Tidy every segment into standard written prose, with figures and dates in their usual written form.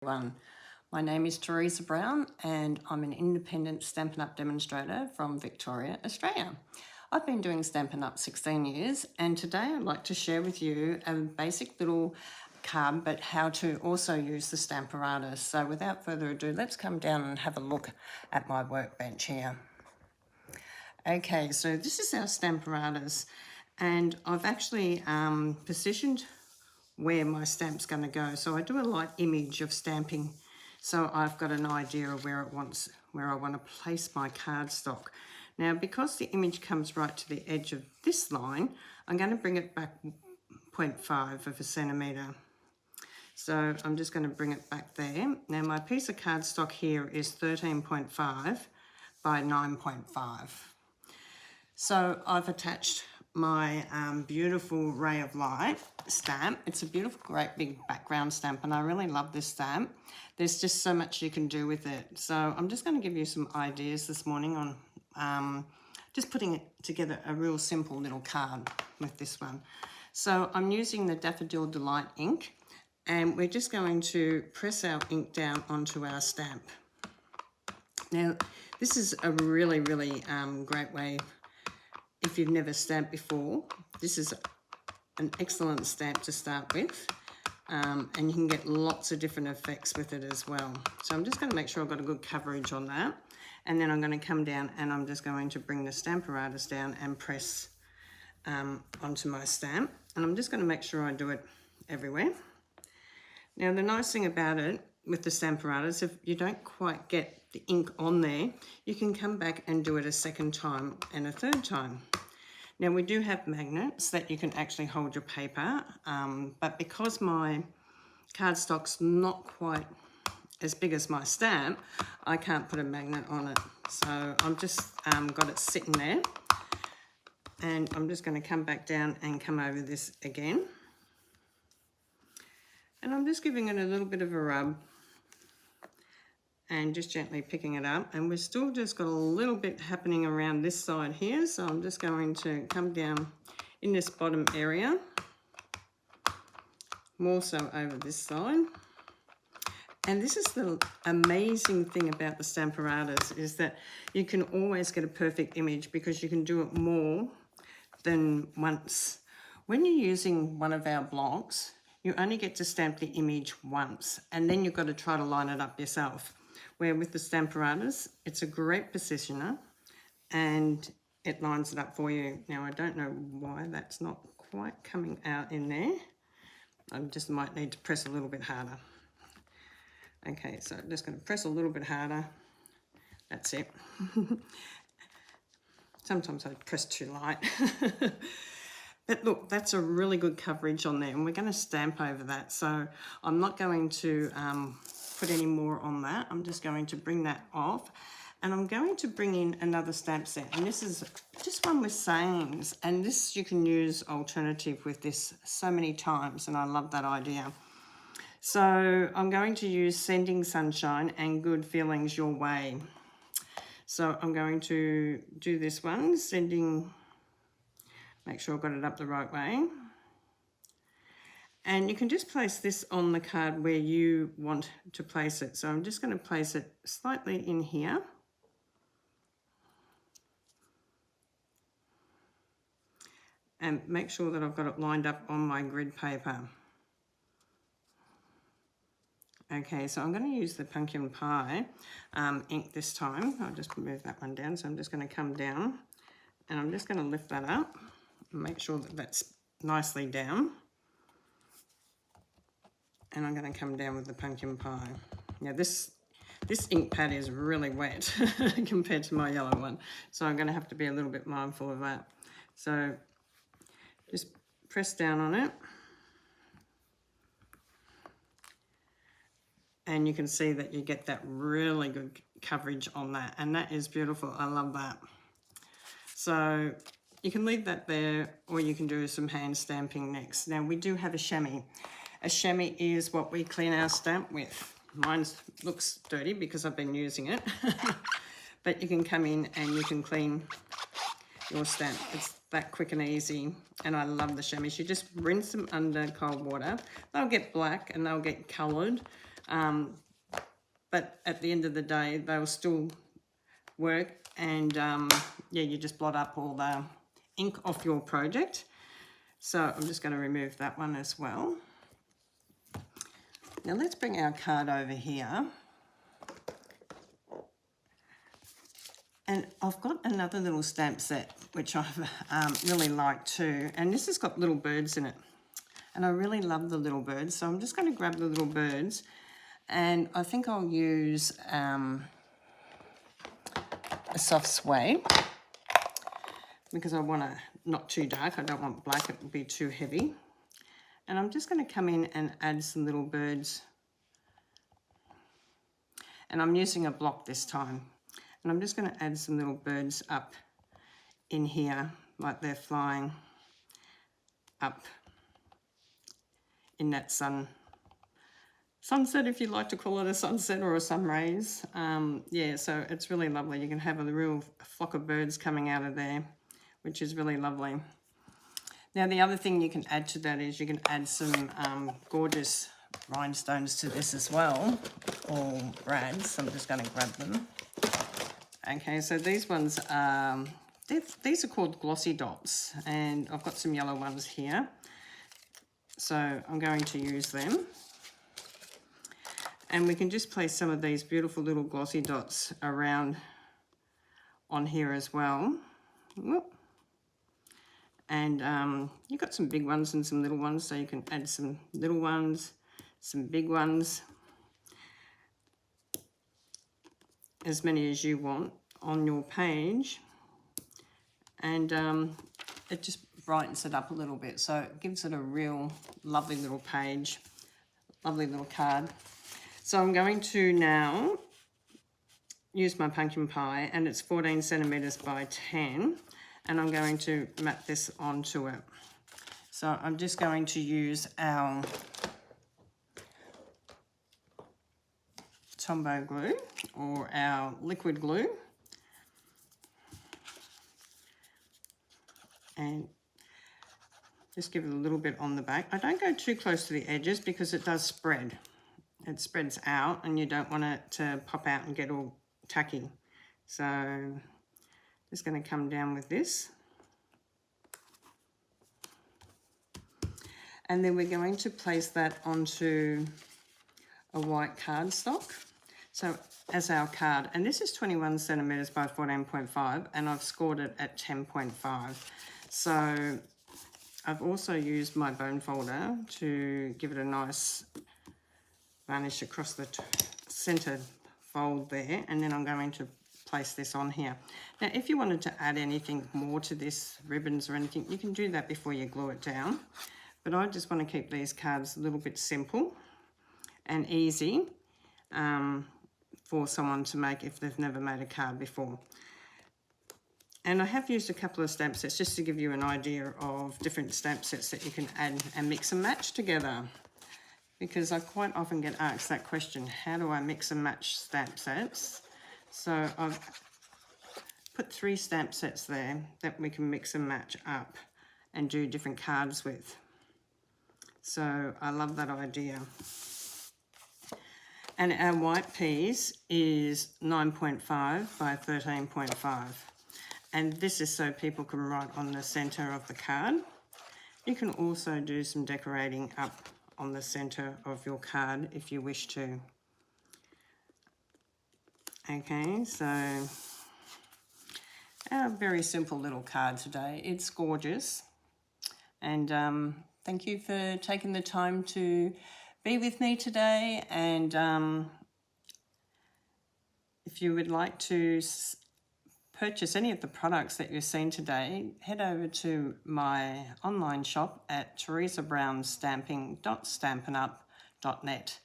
everyone. My name is Teresa Brown and I'm an independent Stampin' Up demonstrator from Victoria, Australia. I've been doing Stampin' Up 16 years and today I'd like to share with you a basic little card but how to also use the Stamparatus. So without further ado, let's come down and have a look at my workbench here. Okay, so this is our Stamparatus and I've actually positioned where my stamp's going to go. So I do a light image of stamping, so I've got an idea of where I want to place my cardstock. Now, because the image comes right to the edge of this line, I'm going to bring it back 0.5 of a centimetre. So I'm just going to bring it back there. Now my piece of cardstock here is 13.5 by 9.5. So I've attached my beautiful Ray of Light stamp. It's a beautiful, great big background stamp and I really love this stamp. There's just so much you can do with it. So I'm just going to give you some ideas this morning on just putting it together a real simple little card with this one. So I'm using the Daffodil Delight ink and we're just going to press our ink down onto our stamp. Now this is a really great way. If you've never stamped before, this is an excellent stamp to start with, and you can get lots of different effects with it as well. So I'm just going to make sure I've got a good coverage on that, and then I'm going to come down and I'm just going to bring the Stamparatus down and press onto my stamp, and I'm just going to make sure I do it everywhere. Now the nice thing about it with the Stamparatus, if you don't quite get the ink on there, you can come back and do it a second time and a third time. Now we do have magnets that you can actually hold your paper, but because my cardstock's not quite as big as my stamp, I can't put a magnet on it. So I'm just got it sitting there, and I'm just going to come back down and come over this again. And I'm just giving it a little bit of a rub and just gently picking it up, and we've still just got a little bit happening around this side here, so I'm just going to come down in this bottom area, more so over this side. And this is the amazing thing about the Stamparatus, is that you can always get a perfect image because you can do it more than once. When you're using one of our blocks, you only get to stamp the image once, and then you've got to try to line it up yourself. Where with the Stamparatus, it's a great positioner and it lines it up for you. Now I don't know why that's not quite coming out in there. I just might need to press a little bit harder. Okay, so I'm just going to press a little bit harder. That's it. Sometimes I press too light. But look, that's a really good coverage on there, and we're going to stamp over that. So I'm not going to put any more on that. I'm just going to bring that off, and I'm going to bring in another stamp set, and this is just one with sayings, and this you can use alternative with this so many times, and I love that idea. So I'm going to use Sending Sunshine and Good Feelings Your Way. So I'm going to do this one, sending, make sure I've got it up the right way. And you can just place this on the card where you want to place it. So I'm just going to place it slightly in here. And make sure that I've got it lined up on my grid paper. Okay, so I'm going to use the Pumpkin Pie ink this time. I'll just move that one down. So I'm just going to come down and I'm just going to lift that up and make sure that that's nicely down. And I'm going to come down with the Pumpkin Pie. Now this ink pad is really wet compared to my yellow one, so I'm going to have to be a little bit mindful of that. So just press down on it, and you can see that you get that really good coverage on that, and that is beautiful. I love that. So you can leave that there, or you can do some hand stamping next. Now we do have a chamois. A chamois is what we clean our stamp with. Mine looks dirty because I've been using it. But you can come in and you can clean your stamp. It's that quick and easy. And I love the chamois. You just rinse them under cold water. They'll get black and they'll get coloured. But at the end of the day, they'll still work, and yeah, you just blot up all the ink off your project. So I'm just going to remove that one as well. Now let's bring our card over here. And I've got another little stamp set, which I've really liked too. And this has got little birds in it. And I really love the little birds. So I'm just going to grab the little birds. And I think I'll use a soft suede, because I want to, not too dark. I don't want black, it will be too heavy. And I'm just going to come in and add some little birds. And I'm using a block this time. And I'm just going to add some little birds up in here, like they're flying up in that sunset, if you like to call it a sunset or a sun rays. Yeah, so it's really lovely. You can have a real flock of birds coming out of there, which is really lovely. Now, the other thing you can add to that is you can add some gorgeous rhinestones to this as well, or brads. I'm just going to grab them. Okay, so these ones are, these are called glossy dots, and I've got some yellow ones here. So I'm going to use them. And we can just place some of these beautiful little glossy dots around on here as well. Whoop. And you've got some big ones and some little ones, so you can add some little ones, some big ones, as many as you want on your page. And it just brightens it up a little bit, so it gives it a real lovely little page, lovely little card. So I'm going to now use my pumpkin pie, and it's 14 centimeters by 10, and I'm going to map this onto it. So I'm just going to use our Tombow glue, or our liquid glue, and just give it a little bit on the back. I don't go too close to the edges because it does spread. It spreads out and you don't want it to pop out and get all tacky. So just going to come down with this. And then we're going to place that onto a white cardstock. So as our card, and this is 21 centimeters by 14.5, and I've scored it at 10.5. So I've also used my bone folder to give it a nice varnish across the centered fold there, and then I'm going to place this on here. Now, if you wanted to add anything more to this, ribbons or anything, you can do that before you glue it down. But I just want to keep these cards a little bit simple and easy for someone to make if they've never made a card before. And I have used a couple of stamp sets just to give you an idea of different stamp sets that you can add and mix and match together. Because I quite often get asked that question, how do I mix and match stamp sets? So I've put 3 stamp sets there that we can mix and match up and do different cards with. So I love that idea. And our white piece is 9.5 by 13.5. And this is so people can write on the center of the card. You can also do some decorating up on the center of your card if you wish to. Okay, so a very simple little card today. It's gorgeous. And thank you for taking the time to be with me today. And if you would like to purchase any of the products that you've seen today, head over to my online shop at teresabrownstamping.stampinup.net.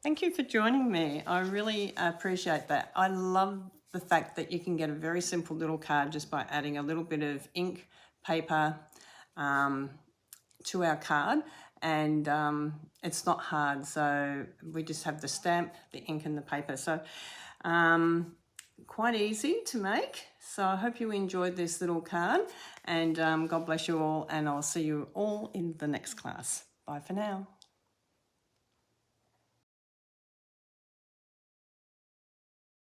Thank you for joining me. I really appreciate that. I love the fact that you can get a very simple little card just by adding a little bit of ink, paper to our card, and it's not hard. So we just have the stamp, the ink and the paper. So quite easy to make. So I hope you enjoyed this little card, and God bless you all, and I'll see you all in the next class. Bye for now.